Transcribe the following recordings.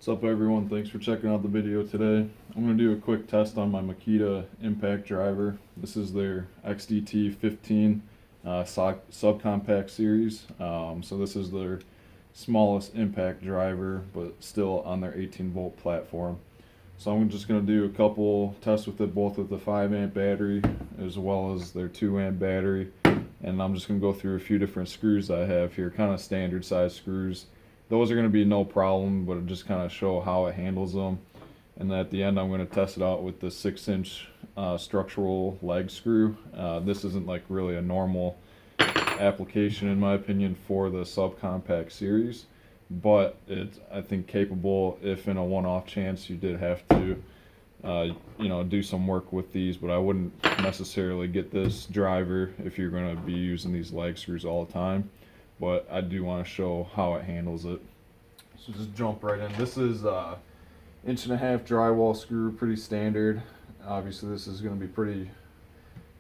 What's up everyone, thanks for checking out the video today. I'm going to do a quick test on my Makita impact driver. This is their XDT15 subcompact series. So this is their smallest impact driver, but still on their 18 volt platform. So I'm just going to do a couple tests with it, both with the 5 amp battery as well as their 2 amp battery. And I'm just going to go through a few different screws I have here, kind of standard size screws. Those are going to be no problem, but just kind of show how it handles them. And then at the end I'm going to test it out with the 6-inch structural leg screw. This isn't like really a normal application in my opinion for the subcompact series, but it's I think capable if in a one-off chance you did have to do some work with these. But I wouldn't necessarily get this driver if you're going to be using these leg screws all the time. But I do want to show how it handles it. So just jump right in. This is 1.5 inch drywall screw, pretty standard. Obviously this is going to be pretty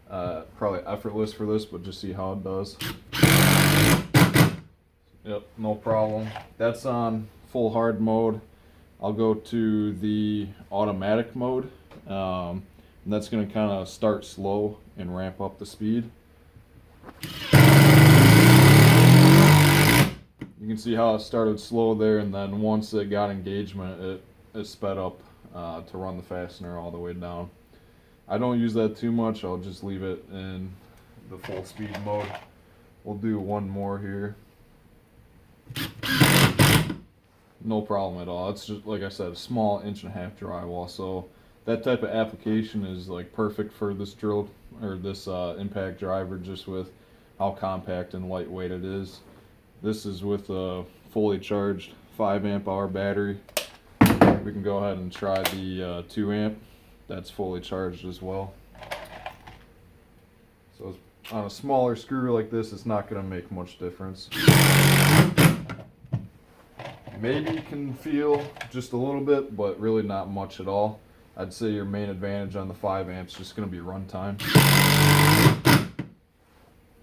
probably effortless for this, but just see how it does. Yep, no problem. That's on full hard mode. I'll go to the automatic mode, and that's going to kind of start slow and ramp up the speed. You can see how it started slow there, and then once it got engagement, it sped up to run the fastener all the way down. I don't use that too much. I'll just leave it in the full speed mode. We'll do one more here. No problem at all. It's just, like I said, a small 1.5 inch drywall, so that type of application is like perfect for this drill or this impact driver, just with how compact and lightweight it is. This is with a fully charged 5 amp hour battery. We can go ahead and try the 2 amp. That's fully charged as well. So on a smaller screw like this, it's not going to make much difference. Maybe you can feel just a little bit, but really not much at all. I'd say your main advantage on the 5 amps is just going to be runtime.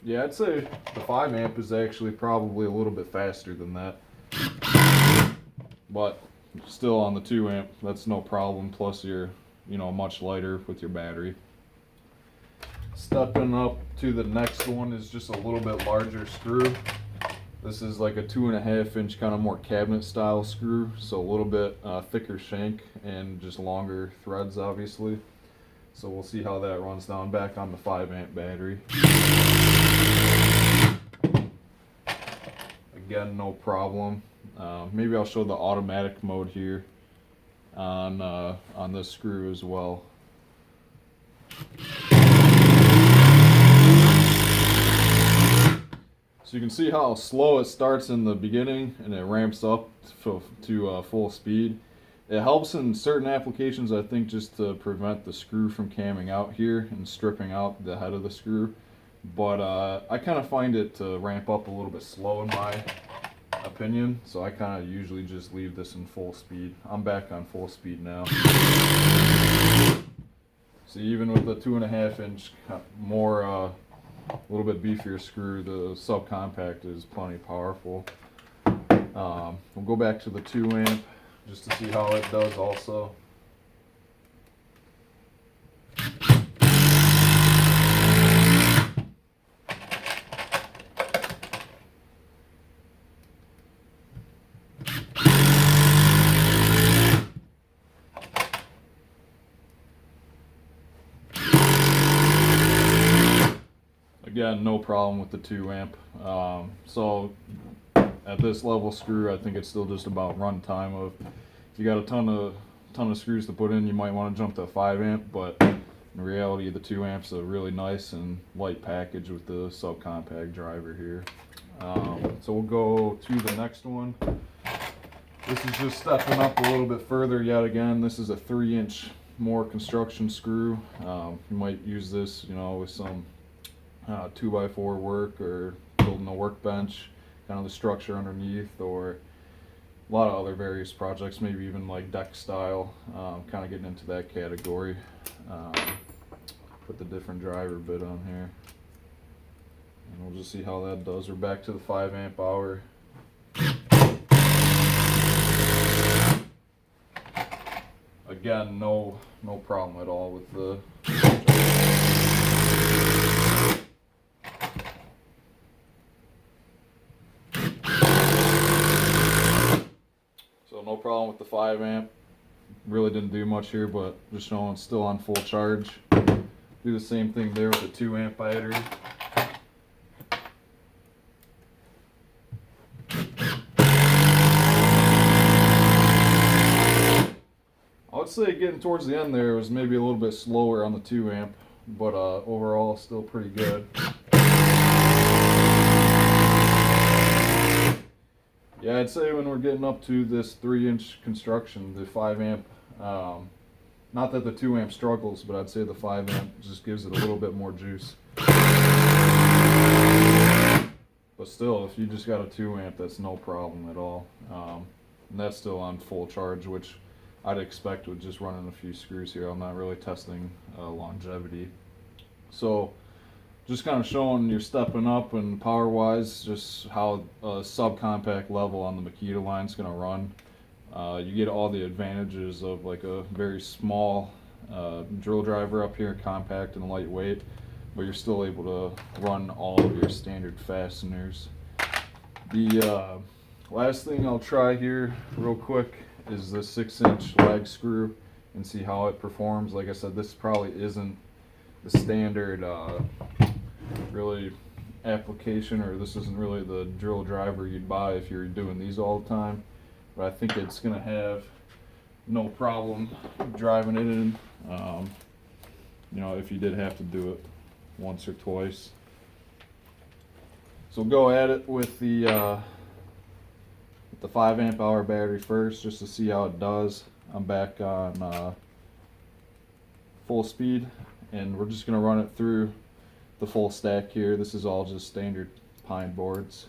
Yeah, I'd say the 5 amp is actually probably a little bit faster than that. But still on the 2 amp, that's no problem. Plus you're, much lighter with your battery. Stepping up to the next one is just a little bit larger screw. This is like a 2.5 inch kind of more cabinet style screw. So a little bit thicker shank and just longer threads obviously. So we'll see how that runs down back on the 5 amp battery. Again, no problem. Maybe I'll show the automatic mode here on this screw as well. So you can see how slow it starts in the beginning and it ramps up to full speed. It helps in certain applications, I think, just to prevent the screw from camming out here and stripping out the head of the screw. But I kind of find it to ramp up a little bit slow in my opinion, so I kind of usually just leave this in full speed. I'm back on full speed now. So even with the 2.5 inch more, a little bit beefier screw, the subcompact is plenty powerful. We'll go back to the 2 amp just to see how it does also. Again, no problem with the 2 amp. So at this level screw, I think it's still just about run time. Of if you got a ton of screws to put in, you might want to jump to a 5 amp, but in reality the 2 amps a really nice and light package with the subcompact driver here. So we'll go to the next one. This is just stepping up a little bit further yet again. This is a 3 inch more construction screw. You might use this with some 2x4 work or building a workbench, kind of the structure underneath, or a lot of other various projects, maybe even like deck style, kind of getting into that category. Put the different driver bit on here and we'll just see how that does. We're back to the 5 amp hour. again, no problem at all with the. So no problem with the 5 amp. Really didn't do much here, but just showing still on full charge. Do the same thing there with the 2 amp battery. I would say getting towards the end there was maybe a little bit slower on the 2 amp, but overall still pretty good. Yeah, I'd say when we're getting up to this 3-inch construction, the 5 amp, not that the 2 amp struggles, but I'd say the 5 amp just gives it a little bit more juice. But still, if you just got a 2 amp, that's no problem at all. And that's still on full charge, which I'd expect with just running a few screws here. I'm not really testing longevity. So just kind of showing you're stepping up and power wise, just how a subcompact level on the Makita line is going to run. You get all the advantages of like a very small drill driver up here, compact and lightweight, but you're still able to run all of your standard fasteners. The last thing I'll try here real quick is the 6-inch lag screw and see how it performs. Like I said, this probably isn't the standard really application, or this isn't really the drill driver you'd buy if you're doing these all the time, but I think it's gonna have no problem driving it in, you know, if you did have to do it once or twice. So go at it with the 5 amp hour battery first, just to see how it does. I'm back on full speed, and we're just gonna run it through the full stack here. This is all just standard pine boards,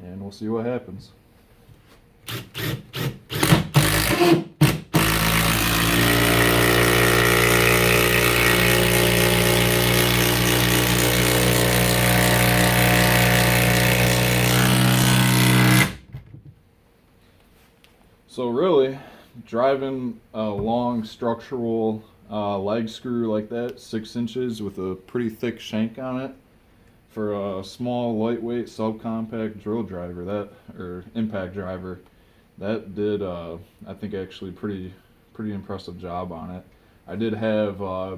and we'll see what happens. So really, driving a long structural leg screw like that, 6 inches with a pretty thick shank on it, for a small lightweight subcompact drill driver, or impact driver, that did I think actually pretty impressive job on it. I did have a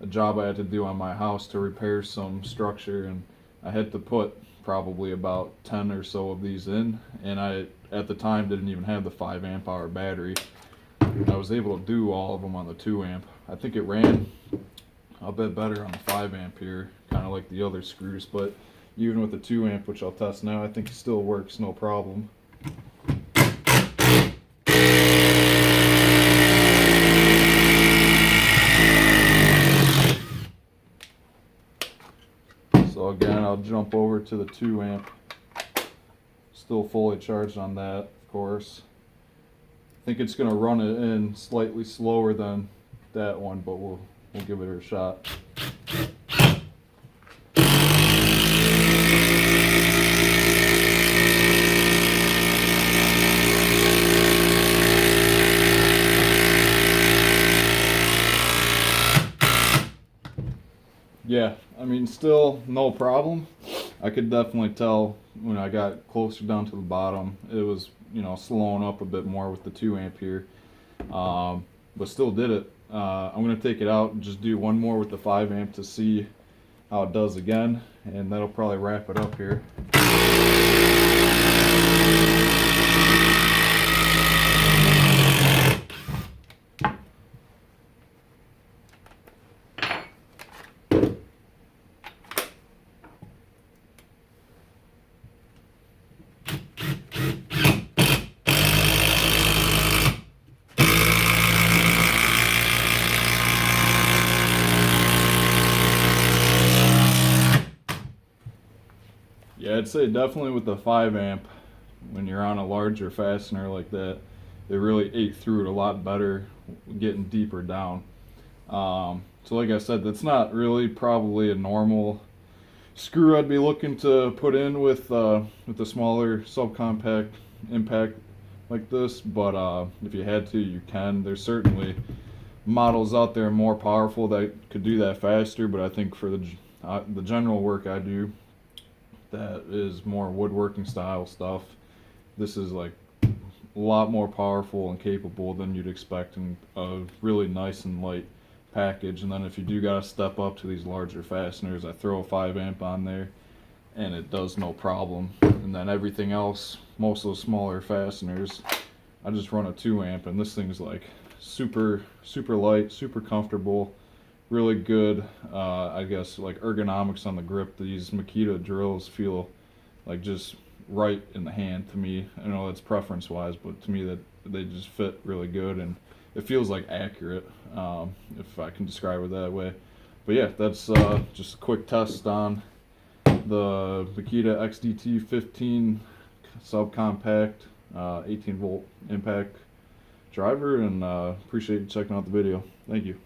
job I had to do on my house to repair some structure, and I had to put probably about 10 or so of these in, and I at the time didn't even have the 5 amp hour battery. I was able to do all of them on the 2 amp. I think it ran a bit better on the 5 amp here, kind of like the other screws, but even with the 2 amp, which I'll test now, I think it still works no problem. So again, I'll jump over to the 2 amp. Still fully charged on that, of course. I think it's going to run it in slightly slower than that one, but we'll give it a shot. Yeah, I mean, still no problem. I could definitely tell when I got closer down to the bottom, it was, you know, slowing up a bit more with the 2 amp here, but still did it. I'm going to take it out and just do one more with the 5 amp to see how it does again, and that'll probably wrap it up here. Yeah, I'd say definitely with the 5 amp, when you're on a larger fastener like that, they really ate through it a lot better, getting deeper down. So like I said, that's not really probably a normal screw I'd be looking to put in with the smaller subcompact impact like this, but if you had to, you can. There's certainly models out there more powerful that could do that faster, but I think for the general work I do, that is more woodworking style stuff, this is like a lot more powerful and capable than you'd expect in a really nice and light package. And then if you do gotta step up to these larger fasteners, I throw a 5 amp on there and it does no problem. And then everything else, most of those smaller fasteners, I just run a 2 amp, and this thing's like super light, super comfortable, really good. I guess like ergonomics on the grip. These Makita drills feel like just right in the hand to me. I know that's preference wise, but to me that they just fit really good, and it feels like accurate, if I can describe it that way. But yeah, that's just a quick test on the Makita XDT15 subcompact 18 volt impact driver, and appreciate you checking out the video. Thank you.